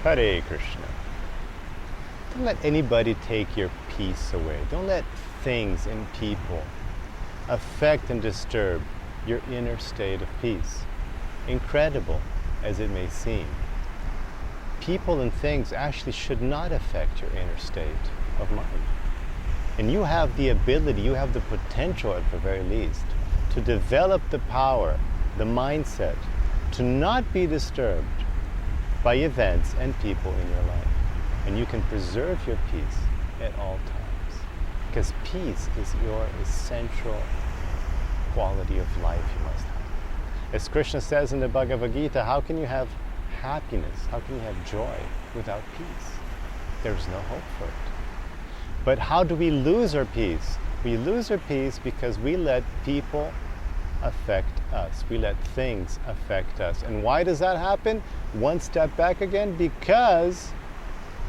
Hare Krishna. Don't let anybody take your peace away. Don't let things and people affect and disturb your inner state of peace. Incredible as it may seem, people and things actually should not affect your inner state of mind. And you have the ability, you have the potential at the very least, to develop the power, the mindset, to not be disturbed by events and people in your life. And you can preserve your peace at all times. Because peace is your essential quality of life you must have. As Krishna says in the Bhagavad Gita, how can you have happiness, how can you have joy without peace? There's no hope for it. But how do we lose our peace? We lose our peace because we let people affect us. We let things affect us. And why does that happen? One step back again, because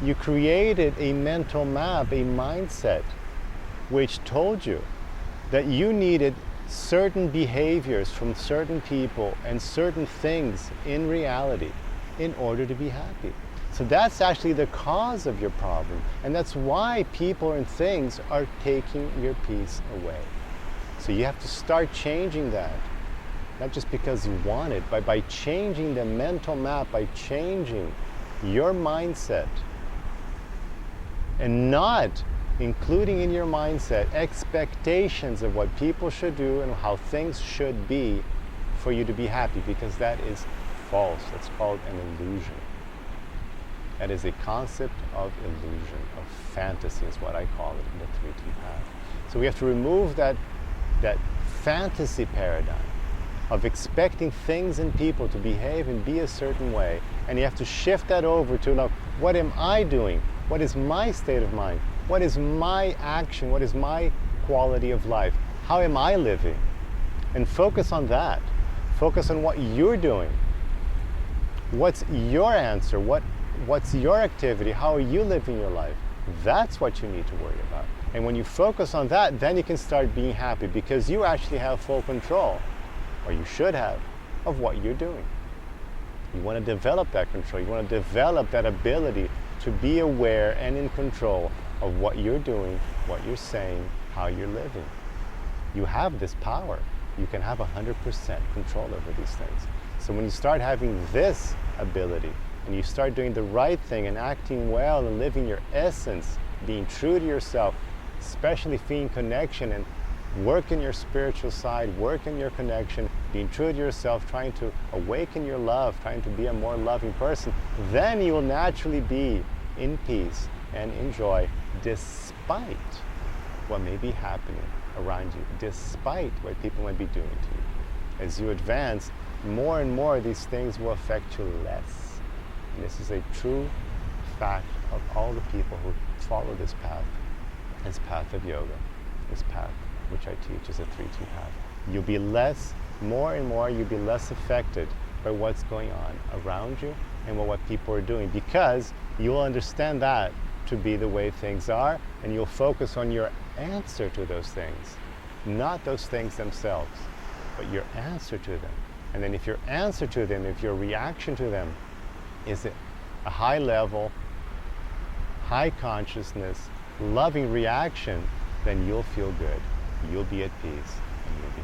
you created a mental map, a mindset, which told you that you needed certain behaviors from certain people and certain things in reality in order to be happy. So that's actually the cause of your problem. And that's why people and things are taking your peace away. So you have to start changing that. Not just because you want it, but by changing the mental map, by changing your mindset. And not including in your mindset expectations of what people should do and how things should be for you to be happy, because that is false. That's called an illusion. That is a concept of illusion, of fantasy is what I call it in the 3T path. So we have to remove that fantasy paradigm of expecting things and people to behave and be a certain way. And you have to shift that over to, now, what am I doing? What is my state of mind? What is my action? What is my quality of life? How am I living? And focus on that. Focus on what you're doing. What's your answer? What's your activity? How are you living your life? That's what you need to worry about. And when you focus on that, then you can start being happy, because you actually have full control, or you should have, of what you're doing. You want to develop that control. You want to develop that ability to be aware and in control of what you're doing, what you're saying, how you're living. You have this power. You can have 100% control over these things. So when you start having this ability, and you start doing the right thing and acting well and living your essence, being true to yourself, especially feeling connection and work in your spiritual side, work in your connection, being true to yourself, trying to awaken your love, trying to be a more loving person, then you will naturally be in peace and in joy, despite what may be happening around you, despite what people might be doing to you. As you advance, more and more these things will affect you less. And this is a true fact of all the people who follow this path of yoga, this path which I teach is a 3T path. You'll be less, more and more, you'll be less affected by what's going on around you and what people are doing, because you'll understand that to be the way things are, and you'll focus on your answer to those things, not those things themselves, but your answer to them. And then if your answer to them, if your reaction to them is a high level, high consciousness, loving reaction, then you'll feel good, you'll be at peace, and you'll be